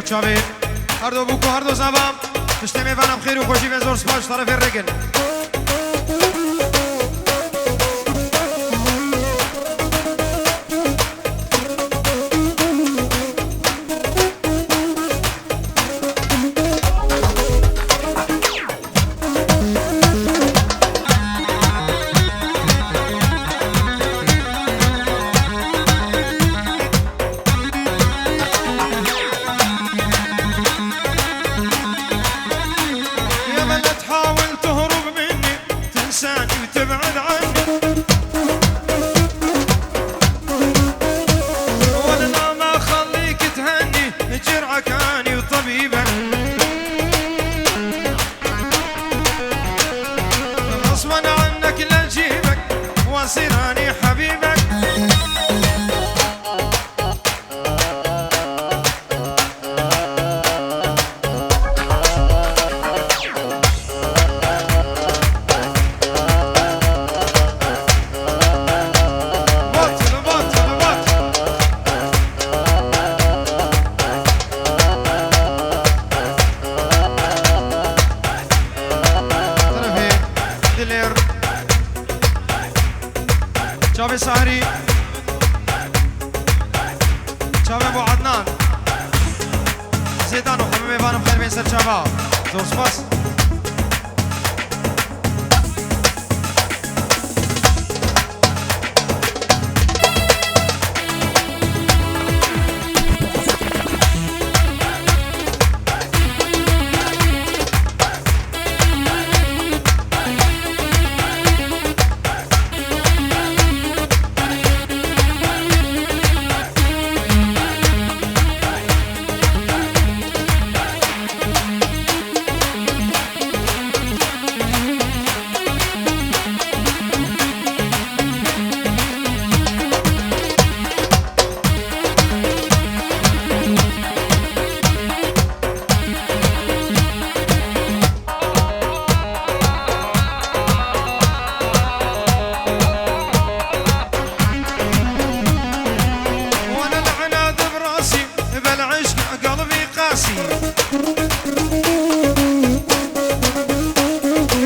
چاوی هر دو بوکو هر دو زبام تشتی میوانم خیر و خوشی و زور سپاش طرف رگن چاوی سهری چاوی ابو عدنان زیدان و همه میوانم خیر بین سر چاوا زور سپاس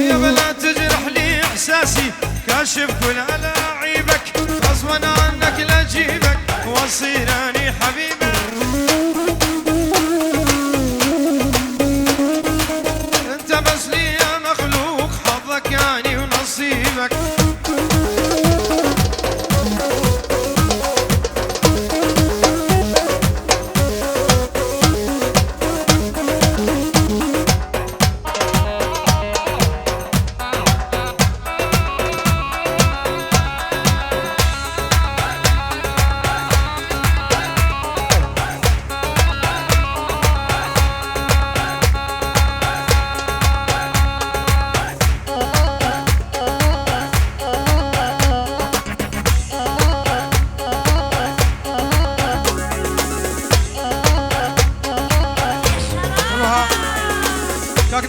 يا بلا تجرح لي احساسي كاشف كل الاعيبك غصبا عنك لا اجيبك واصير اني حبيبك انت بس لي يا مخلوق حظك يعني ونصيبك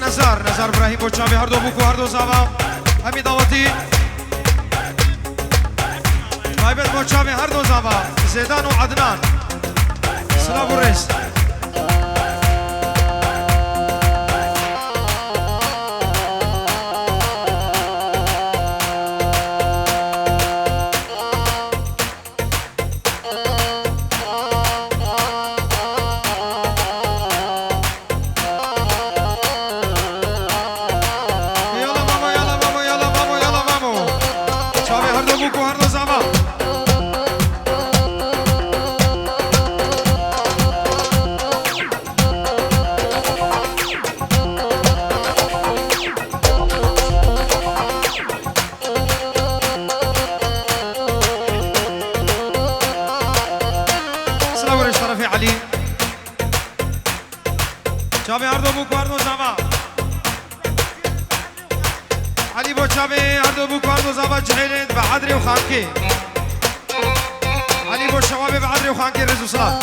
نزار ابراهیم با چاوی هر دو بوکو هر دو زاوا همی دعوتی غایبت با چاوی هر دو زاوا زیدان و عدنان سلام و رئیس چاوی هر دو بوکو هر دو زاوا علی با چاوی هر دو بوکو هر دو زاوا جهیلید به عدری و خانکی علی با شوابی به عدری و خانکی رزو سلام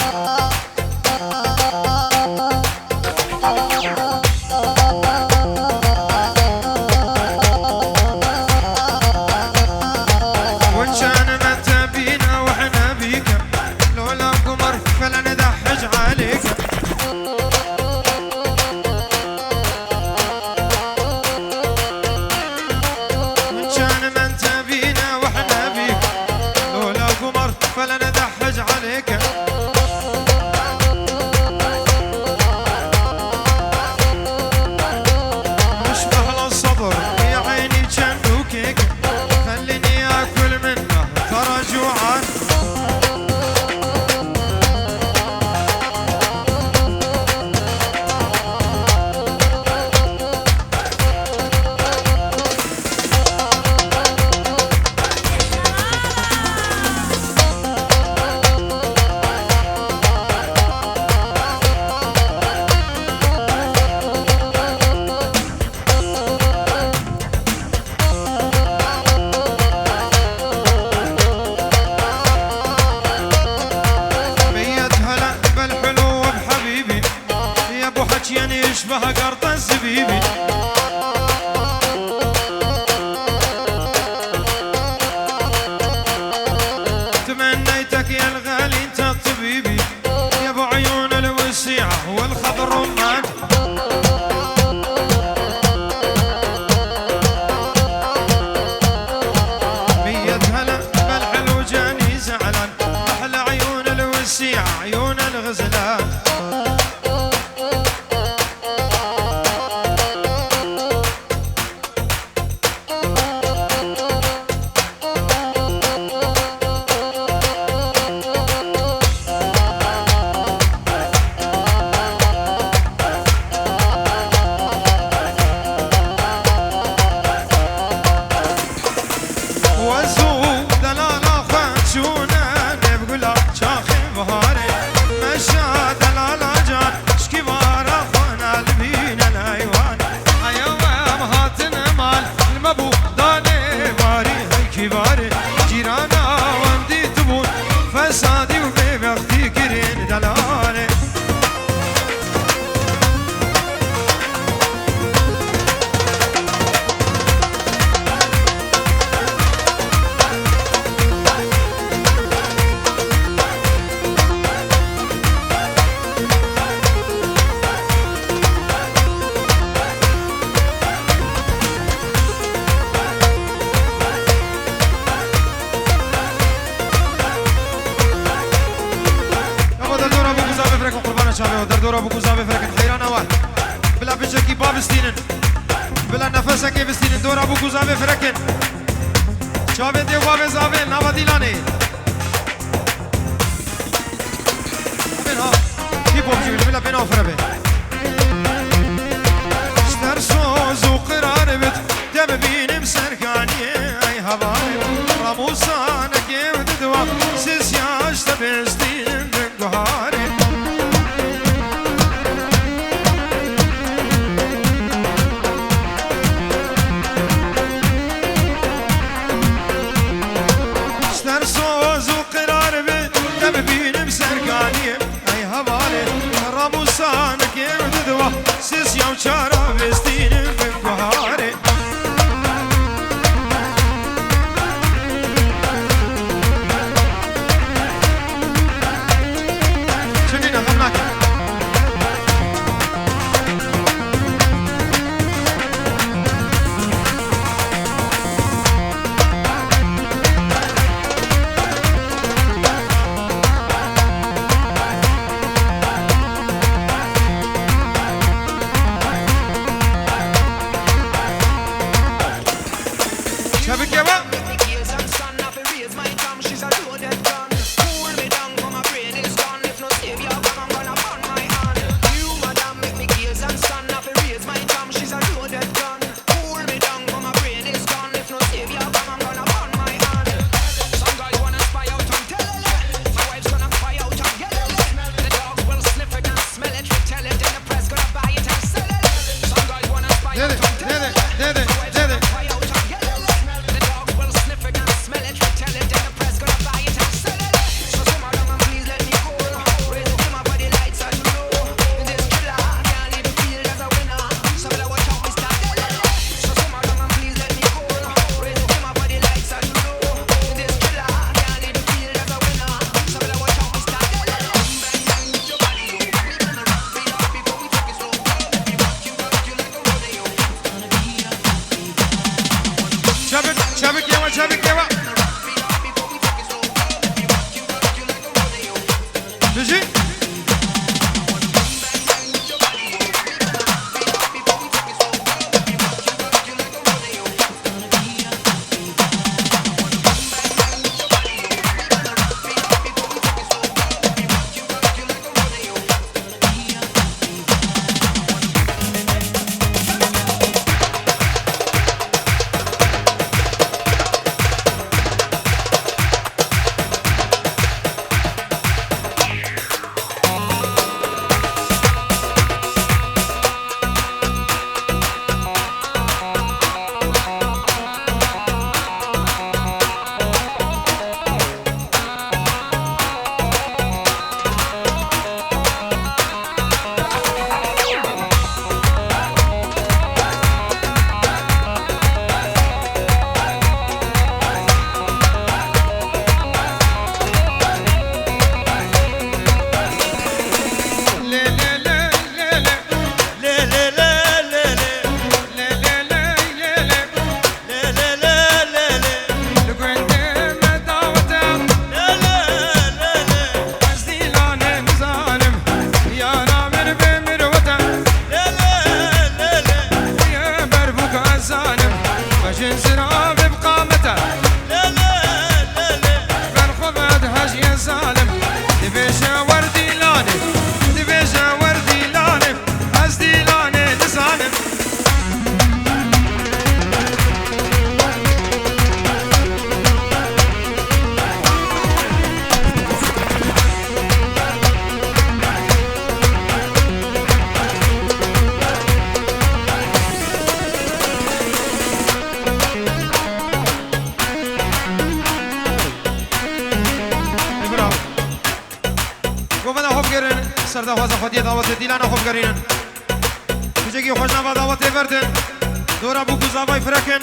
وانشان من تبينا واحنا بيك لولا قمر فلا ندحج عليك برادر دورا بو گزابه فرکن حیران وار بلا بچکی باب استینن بلا نفسکی بستینن دورا بو گزابه فرکن چاوه دیو باب زابه نوا دیلانه بنا کی بوم جیل بلا بنا فربه اشتر سوز و قرار بد دم بینم سرکانی ای هوای راموسان گیم دوا سیس یاش تبستین گهاره Siz yav çara vestinim ben bahare Şimdi ne gamnak Çabuk yava. Düzü. سرده خواه خودی دعوت دیلان خوب گرینن بجگی خوش نوا دعوت بردن دورا بو گزاوای فرکن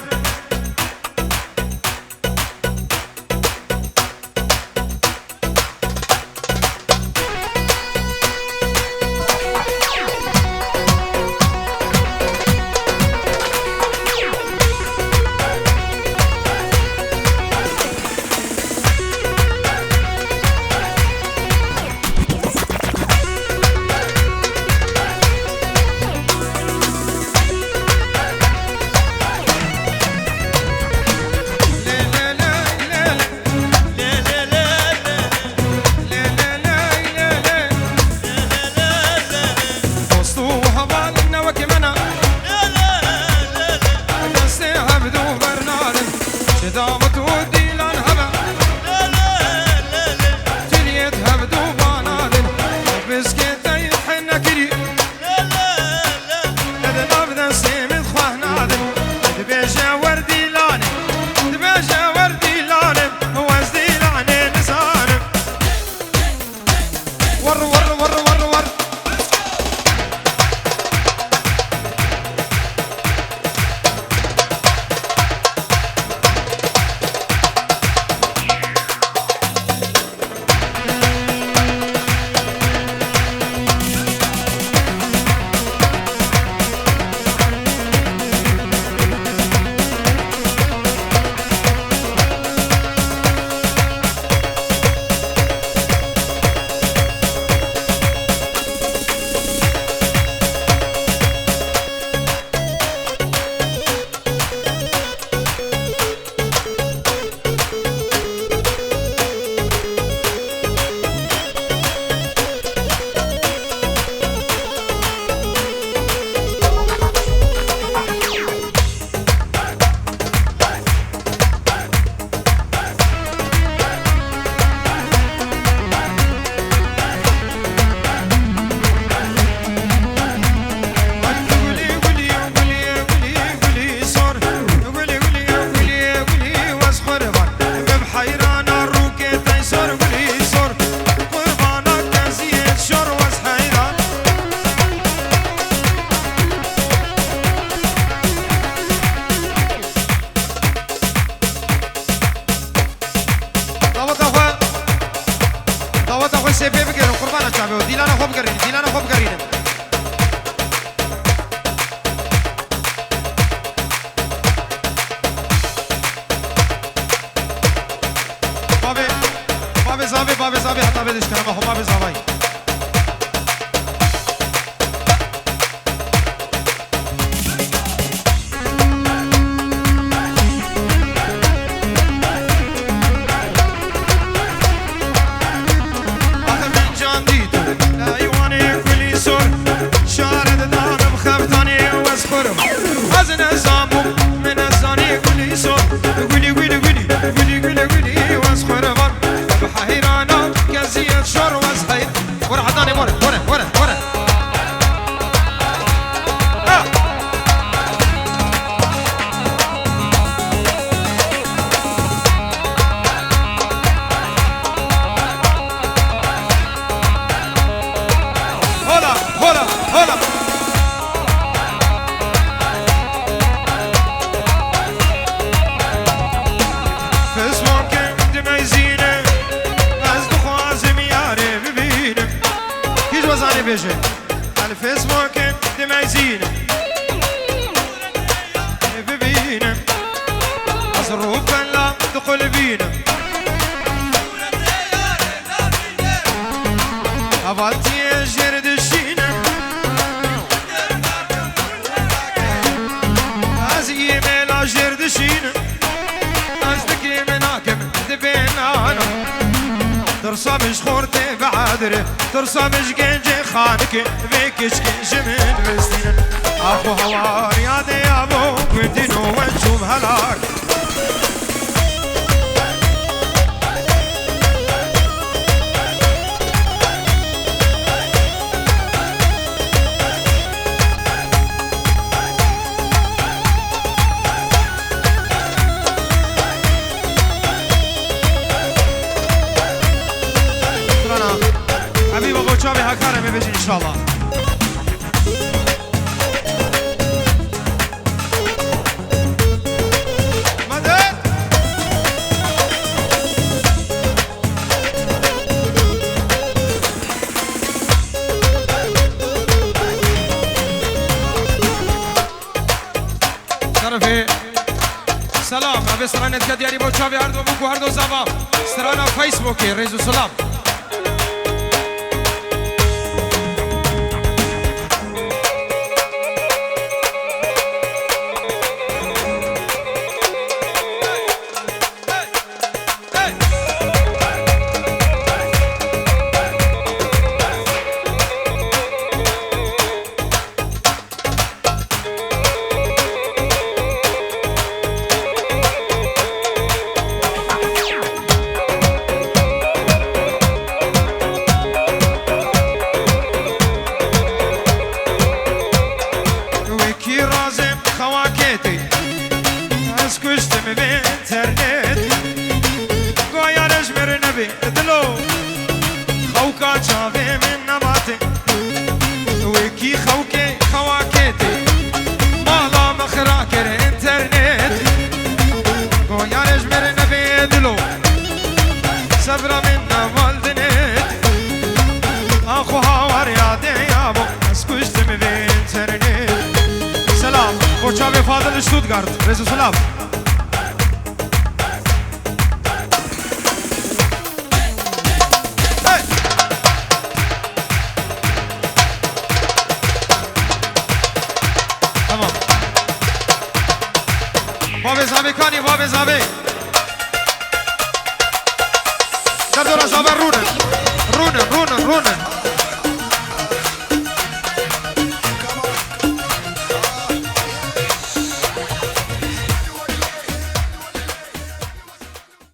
دامت وديلان هبا تليت هبدو بانادن بسكت يحن كري هذا نبدا سيمت خواه نادن تبيجا وردي لاني تبيجا وردي لاني وزدي لاني نزانم ور ور ور ور ور سيبي بقرن قربانة شعبي ديلانا خوب قرين ديلانا خوب قرين بابي زابي حتى بدش كلامه هو بابي زابي الفيسبوك دمعزين ببينا أصروف لا دخل بينا أبطي جرد الشينا أزي ميلا جرد الشينا أزدكي مناكم دبينا ترصى مش خورتي بعدري ترصى مش جنجي خانك فيكش كنش من بستين أخو هوار يا دي أبو كنتينو ونشوف هلاك حبيب ابو شابي هكارم بيجي ان شاء الله مدد شرفي سلام ابي سرانت كدياري ابو شابي هردو بوكو هردو زباب سرانا فيسبوكي ريزو سلام كيتي اسكشتم بانترنت قايا رجمر نبي دلو خوكا جافي من نباتي وكي خوكي خواكيتي مالا مخراكر انترنت قايا رجمر نبي دلو صبرا من نوالدنت اخو هاور يادي يابو اسكشتم بانترنت سلام وشافي فاضل شتوتغارت رزو سلام بابي زابي كاني بابي زابي دردورا زابي رونن رونن رونن رونن